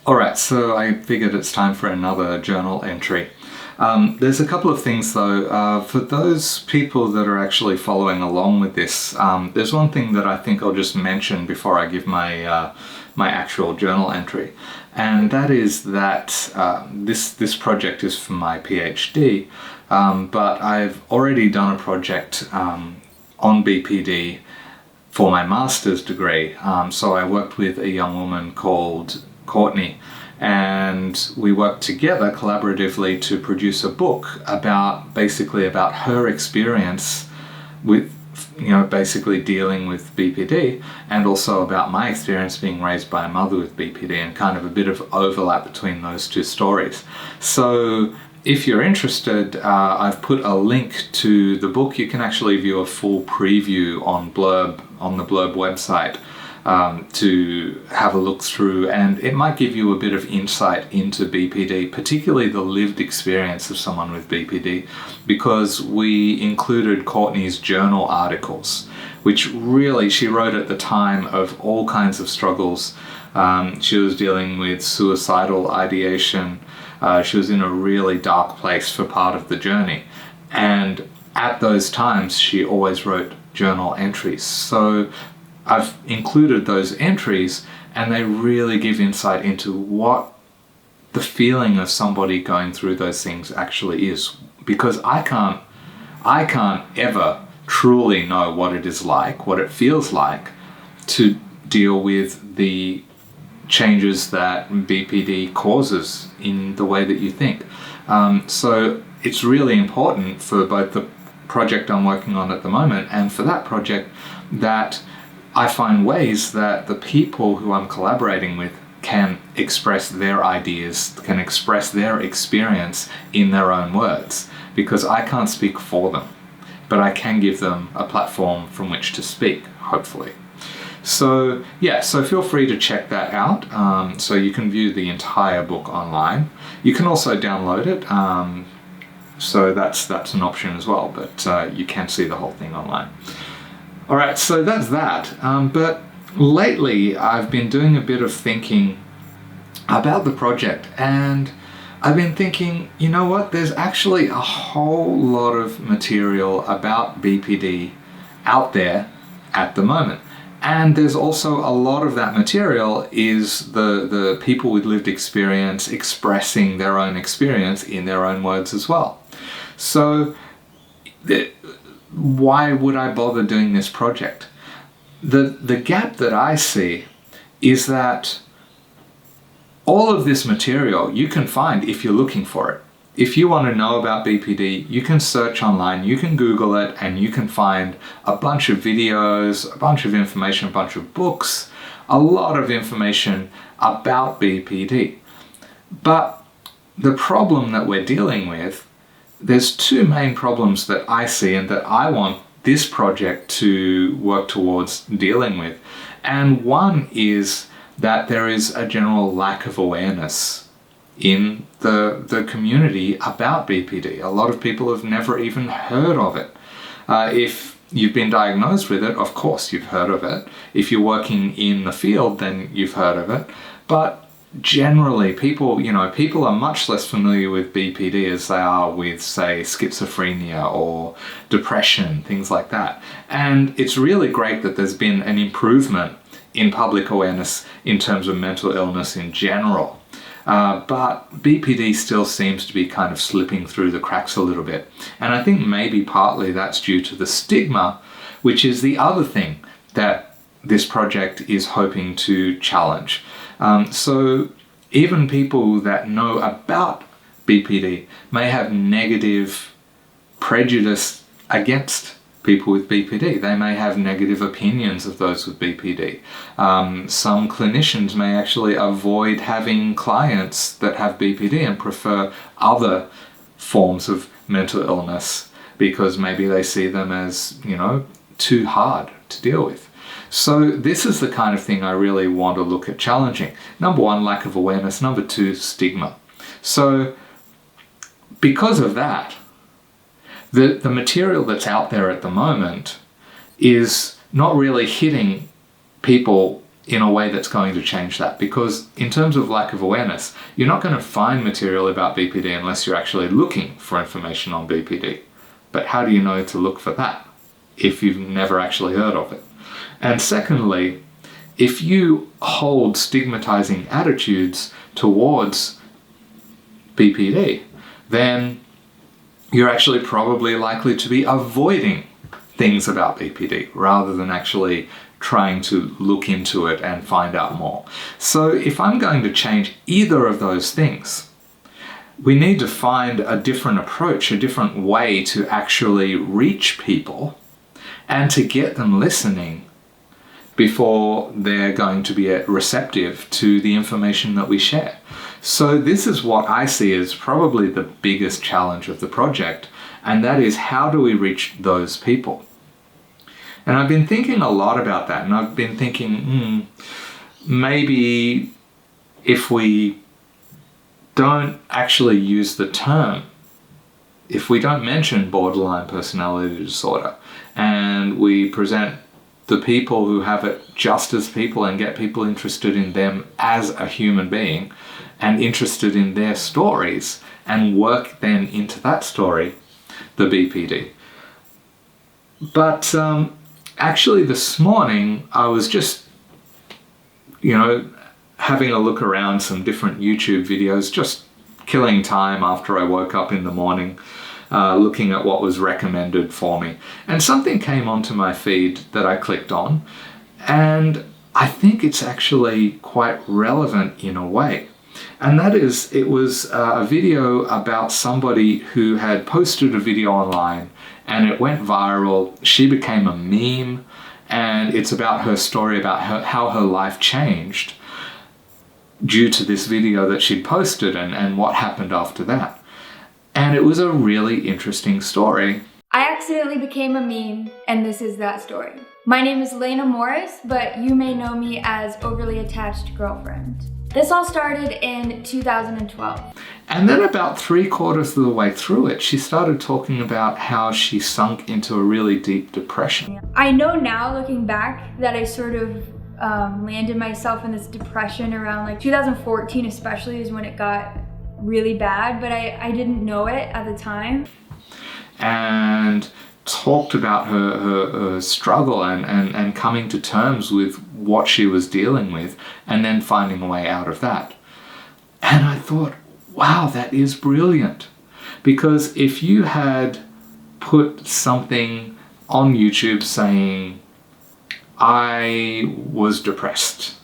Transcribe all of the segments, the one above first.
Alright, so I figured it's time for another journal entry. There's a couple of things though. For those people that are actually following along with this, there's one thing that I think I'll just mention before I give my my actual journal entry, and that is that this project is for my PhD, but I've already done a project on BPD for my master's degree. So I worked with a young woman called Courtney, and we worked together collaboratively to produce a book basically about her experience with, basically dealing with BPD, and also about my experience being raised by a mother with BPD, and kind of a bit of overlap between those two stories. So if you're interested, I've put a link to the book. You can actually view a full preview on the Blurb website to have a look through, and it might give you a bit of insight into BPD, particularly the lived experience of someone with BPD, because we included Courtney's journal articles, which really she wrote at the time of all kinds of struggles. She was dealing with suicidal ideation. She was in a really dark place for part of the journey, and at those times she always wrote journal entries. So I've included those entries, and they really give insight into what the feeling of somebody going through those things actually is, because I can't ever truly know what it is like, what it feels like to deal with the changes that BPD causes in the way that you think. So it's really important for both the project I'm working on at the moment and for that project that I find ways that the people who I'm collaborating with can express their ideas, can express their experience in their own words, because I can't speak for them, but I can give them a platform from which to speak, hopefully. So yeah, so feel free to check that out. So you can view the entire book online. You can also download it, so that's an option as well, but you can see the whole thing online. Alright, so that's that. But lately I've been doing a bit of thinking about the project, and I've been thinking, you know what, there's actually a whole lot of material about BPD out there at the moment. And there's also a lot of that material is the people with lived experience expressing their own experience in their own words as well. So why would I bother doing this project? The gap that I see is that all of this material you can find if you're looking for it. If you want to know about BPD, you can search online, you can Google it, and you can find a bunch of videos, a bunch of information, a bunch of books, a lot of information about BPD. But the problem that we're dealing with, there's two main problems that I see and that I want this project to work towards dealing with. And one is that there is a general lack of awareness in the community about BPD. A lot of people have never even heard of it. If you've been diagnosed with it, of course you've heard of it. If you're working in the field, then you've heard of it. But generally, people are much less familiar with BPD as they are with, say, schizophrenia or depression, things like that. And it's really great that there's been an improvement in public awareness in terms of mental illness in general. But BPD still seems to be kind of slipping through the cracks a little bit. And I think maybe partly that's due to the stigma, which is the other thing that this project is hoping to challenge. So even people that know about BPD may have negative prejudice against people with BPD. They may have negative opinions of those with BPD. Some clinicians may actually avoid having clients that have BPD and prefer other forms of mental illness because maybe they see them as, too hard to deal with. So this is the kind of thing I really want to look at challenging. Number one, lack of awareness. Number two, stigma. So because of that, the material that's out there at the moment is not really hitting people in a way that's going to change that. Because in terms of lack of awareness, you're not going to find material about BPD unless you're actually looking for information on BPD. But how do you know to look for that if you've never actually heard of it? And secondly, if you hold stigmatizing attitudes towards BPD, then you're actually probably likely to be avoiding things about BPD rather than actually trying to look into it and find out more. So if I'm going to change either of those things, we need to find a different approach, a different way to actually reach people and to get them listening before they're going to be receptive to the information that we share. So this is what I see as probably the biggest challenge of the project, and that is, how do we reach those people? And I've been thinking a lot about that, and I've been thinking, maybe if we don't actually use the term, if we don't mention borderline personality disorder, and we present the people who have it just as people and get people interested in them as a human being and interested in their stories and work then into that story, the BPD. But actually this morning I was just, having a look around some different YouTube videos, just killing time after I woke up in the morning, looking at what was recommended for me. And something came onto my feed that I clicked on, and I think it's actually quite relevant in a way. And that is, it was a video about somebody who had posted a video online and it went viral. She became a meme, and it's about her story about how her life changed due to this video that she'd posted and what happened after that. And it was a really interesting story. I accidentally became a meme, and this is that story. My name is Lena Morris, but you may know me as Overly Attached Girlfriend. This all started in 2012. And then about 3/4 of the way through it, she started talking about how she sunk into a really deep depression. I know now, looking back, that I sort of landed myself in this depression around 2014 especially is when it got really bad, but I didn't know it at the time. And talked about her struggle and coming to terms with what she was dealing with and then finding a way out of that. And I thought, wow, that is brilliant. Because if you had put something on YouTube saying, I was depressed,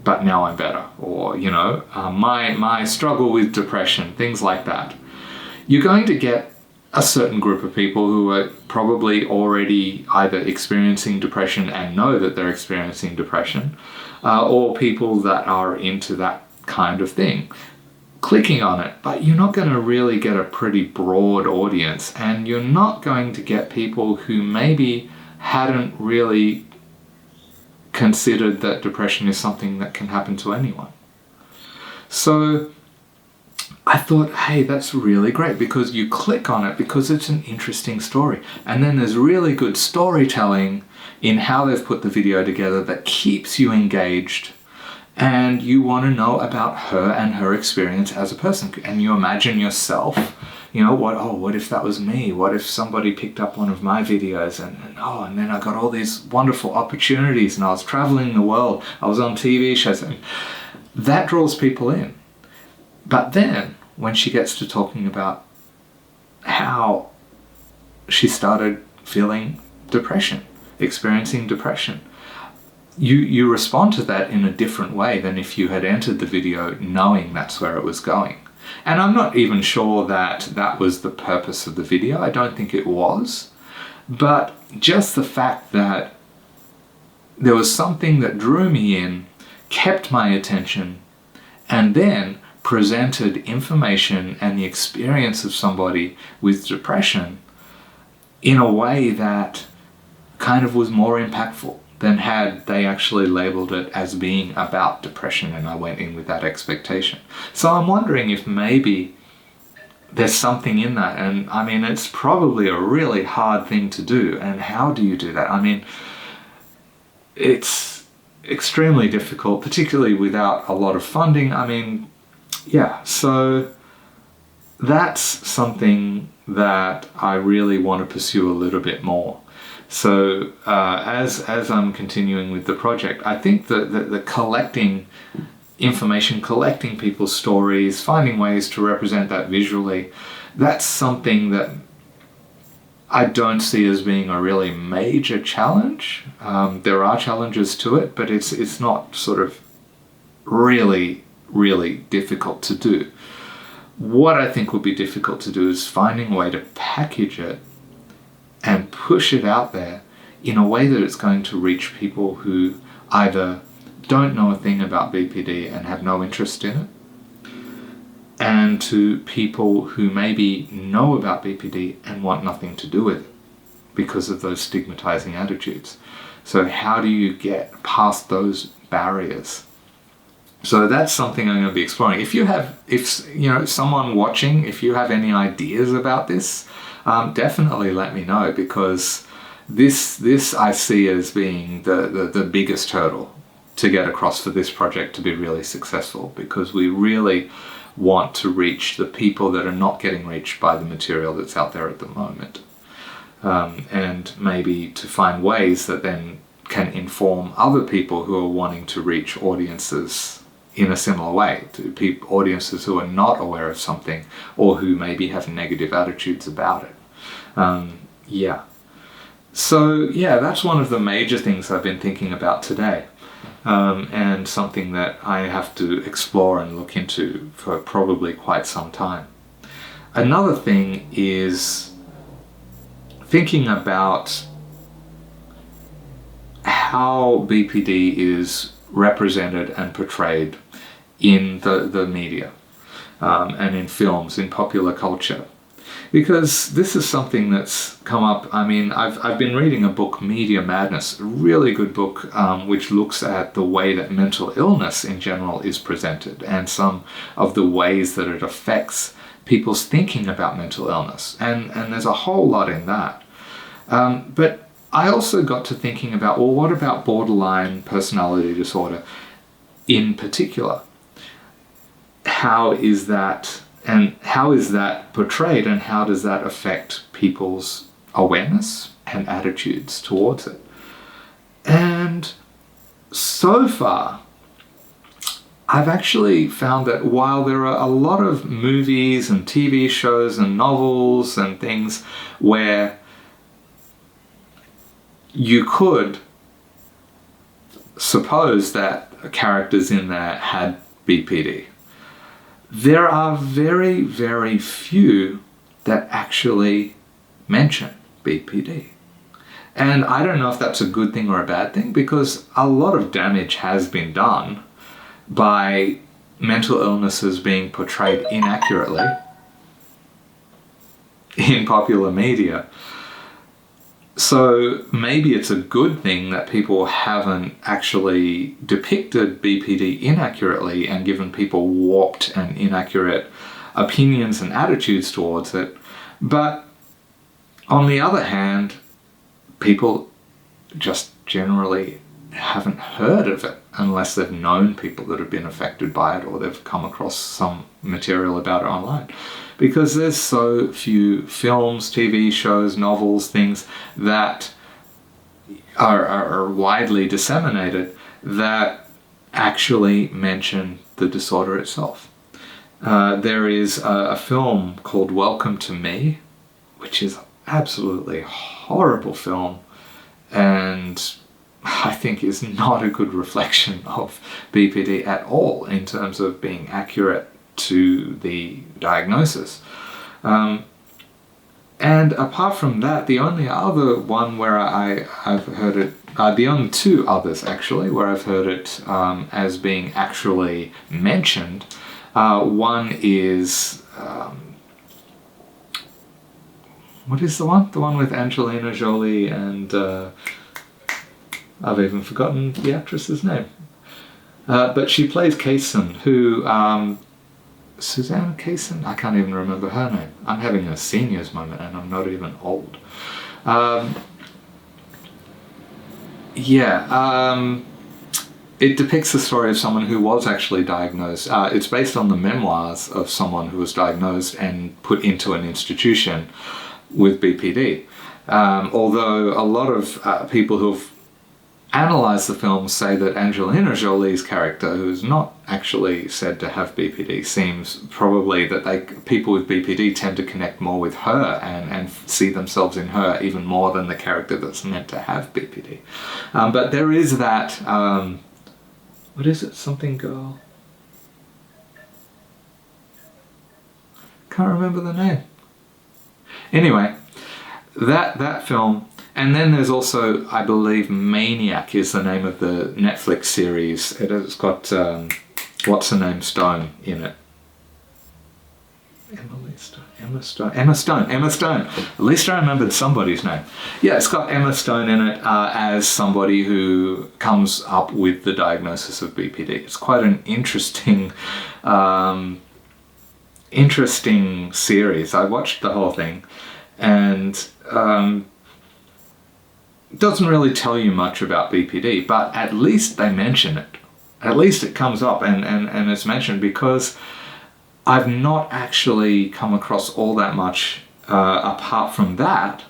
but now I'm better, or my struggle with depression, things like that, you're going to get a certain group of people who are probably already either experiencing depression and know that they're experiencing depression, or people that are into that kind of thing, clicking on it. But you're not going to really get a pretty broad audience, and you're not going to get people who maybe hadn't really considered that depression is something that can happen to anyone. So I thought, hey, that's really great, because you click on it because it's an interesting story. And then there's really good storytelling in how they've put the video together that keeps you engaged, and you want to know about her and her experience as a person. And you imagine yourself, what if that was me? What if somebody picked up one of my videos and then I got all these wonderful opportunities and I was traveling the world, I was on TV shows, and that draws people in. But then when she gets to talking about how she started feeling depression, experiencing depression, you respond to that in a different way than if you had entered the video knowing that's where it was going. And I'm not even sure that that was the purpose of the video. I don't think it was. But just the fact that there was something that drew me in, kept my attention, and then presented information and the experience of somebody with depression in a way that kind of was more impactful than had they actually labeled it as being about depression and I went in with that expectation. So I'm wondering if maybe there's something in that. And I mean, it's probably a really hard thing to do. And how do you do that? I mean, it's extremely difficult, particularly without a lot of funding. I mean, yeah, so that's something that I really want to pursue a little bit more. So as I'm continuing with the project, I think that the collecting information, collecting people's stories, finding ways to represent that visually, that's something that I don't see as being a really major challenge. There are challenges to it, but it's not sort of really, really difficult to do. What I think would be difficult to do is finding a way to package it and push it out there in a way that it's going to reach people who either don't know a thing about BPD and have no interest in it, and to people who maybe know about BPD and want nothing to do with it because of those stigmatizing attitudes. So how do you get past those barriers? So that's something I'm going to be exploring. If you know, someone watching, if you have any ideas about this, definitely let me know, because this I see as being the biggest hurdle to get across for this project to be really successful, because we really want to reach the people that are not getting reached by the material that's out there at the moment, and maybe to find ways that then can inform other people who are wanting to reach audiences in a similar way, to audiences who are not aware of something or who maybe have negative attitudes about it. So yeah, that's one of the major things I've been thinking about today. And something that I have to explore and look into for probably quite some time. Another thing is thinking about how BPD is represented and portrayed in the media, and in films, in popular culture. Because this is something that's come up. I mean, I've been reading a book, Media Madness, a really good book, which looks at the way that mental illness in general is presented and some of the ways that it affects people's thinking about mental illness. And there's a whole lot in that. But I also got to thinking about, well, what about borderline personality disorder in particular? How is that portrayed, and how does that affect people's awareness and attitudes towards it? And so far, I've actually found that while there are a lot of movies and TV shows and novels and things where you could suppose that characters in there had BPD, there are very, very few that actually mention BPD. And I don't know if that's a good thing or a bad thing, because a lot of damage has been done by mental illnesses being portrayed inaccurately in popular media. So maybe it's a good thing that people haven't actually depicted BPD inaccurately and given people warped and inaccurate opinions and attitudes towards it. But on the other hand, people just generally haven't heard of it unless they've known people that have been affected by it, or they've come across some material about it online. Because there's so few films, TV shows, novels, things that are widely disseminated that actually mention the disorder itself. There is a film called Welcome to Me, which is absolutely horrible film, and I think is not a good reflection of BPD at all in terms of being accurate to the diagnosis. And apart from that, the only other one where I've heard it, the only two others actually, where I've heard it as being actually mentioned, one is, what is the one? The one with Angelina Jolie and, I've even forgotten the actress's name. But she plays Kaysen, who, Suzanne Kaysen? I can't even remember her name. I'm having a seniors moment and I'm not even old. it depicts the story of someone who was actually diagnosed. It's based on the memoirs of someone who was diagnosed and put into an institution with BPD. Although a lot of people who've analysed the film say that Angelina Jolie's character, who's not actually said to have BPD, seems probably that people with BPD tend to connect more with her and see themselves in her even more than the character that's meant to have BPD. But there is that, what is it, something girl? Can't remember the name. Anyway, that film. And then there's also, I believe, Maniac is the name of the Netflix series. It's got, what's her name, Stone in it. Emma Stone. At least I remembered somebody's name. Yeah, it's got Emma Stone in it as somebody who comes up with the diagnosis of BPD. It's quite an interesting series. I watched the whole thing, and it doesn't really tell you much about BPD, but at least they mention it. At least it comes up and it's mentioned, because I've not actually come across all that much apart from that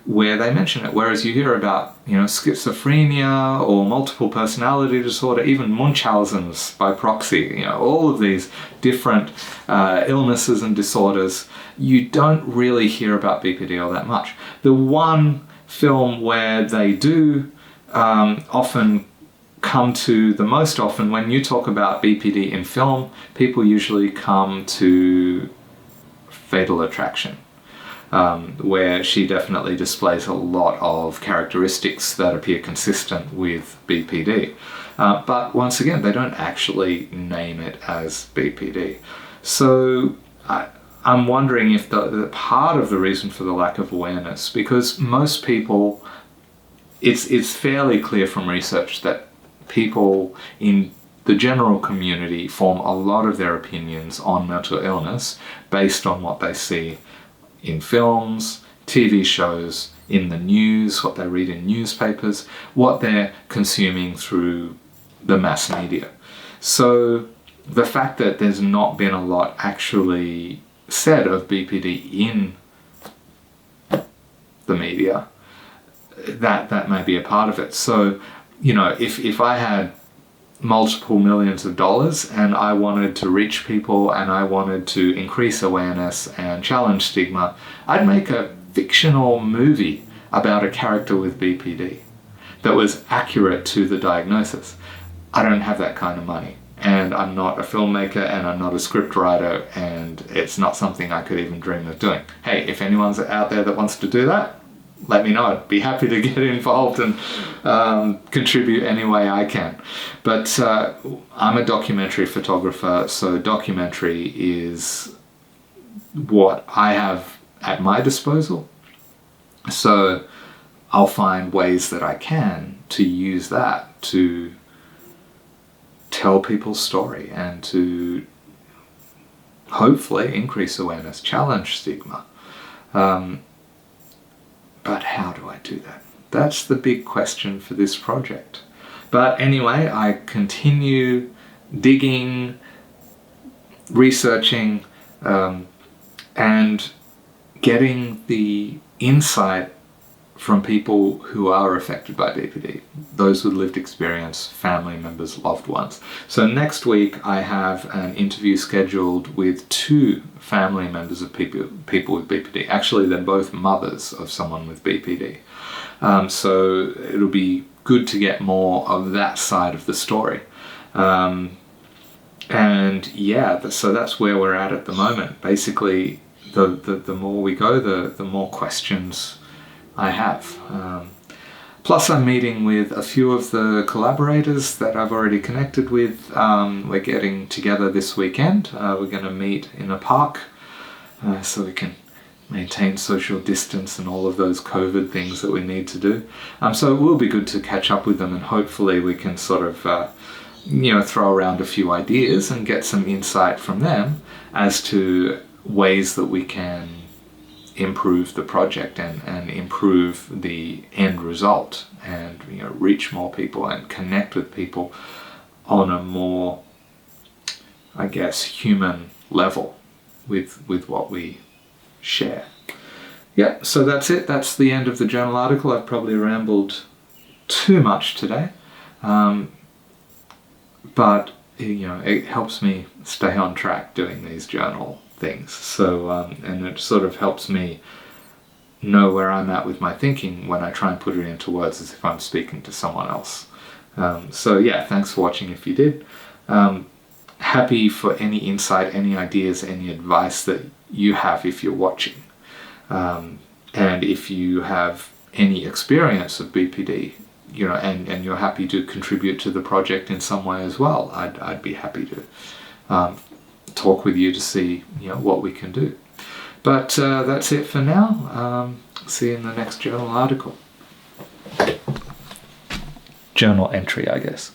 where they mention it. Whereas you hear about, schizophrenia or multiple personality disorder, even Munchausen's by proxy, all of these different illnesses and disorders, you don't really hear about BPD all that much. The one film where they do often come to the most often, when you talk about BPD in film, people usually come to Fatal Attraction, where she definitely displays a lot of characteristics that appear consistent with BPD. But once again, they don't actually name it as BPD. So I'm wondering if the part of the reason for the lack of awareness, because most people, it's fairly clear from research that people in the general community form a lot of their opinions on mental illness based on what they see in films, TV shows, in the news, what they read in newspapers, what they're consuming through the mass media. So the fact that there's not been a lot actually said of BPD in the media, that may be a part of it. So, if I had multiple millions of dollars and I wanted to reach people and I wanted to increase awareness and challenge stigma, I'd make a fictional movie about a character with BPD that was accurate to the diagnosis. I don't have that kind of money, and I'm not a filmmaker and I'm not a script writer, and it's not something I could even dream of doing. Hey, if anyone's out there that wants to do that, let me know. I'd be happy to get involved and contribute any way I can. But I'm a documentary photographer, so documentary is what I have at my disposal. So I'll find ways that I can to use that to tell people's story and to hopefully increase awareness, challenge stigma. But how do I do that? That's the big question for this project. But anyway, I continue digging, researching, and getting the insight from people who are affected by BPD, those with lived experience, family members, loved ones. So next week I have an interview scheduled with 2 family members of people with BPD. Actually, they're both mothers of someone with BPD. So it'll be good to get more of that side of the story. And yeah, so that's where we're at the moment. Basically, the more we go, the more questions I have. Plus I'm meeting with a few of the collaborators that I've already connected with. We're getting together this weekend. We're going to meet in a park so we can maintain social distance and all of those COVID things that we need to do. So it will be good to catch up with them, and hopefully we can sort of throw around a few ideas and get some insight from them as to ways that we can improve the project and improve the end result, and reach more people and connect with people on a more, I guess, human level with what we share. Yeah, so that's it. That's the end of the journal article. I've probably rambled too much today, but it helps me stay on track doing these journal things. So and it sort of helps me know where I'm at with my thinking when I try and put it into words as if I'm speaking to someone else. So yeah, thanks for watching if you did. Happy for any insight, any ideas, any advice that you have if you're watching. And if you have any experience of BPD, and you're happy to contribute to the project in some way as well, I'd be happy to talk with you to see what we can do. But that's it for now. See you in the next journal article. Journal entry, I guess.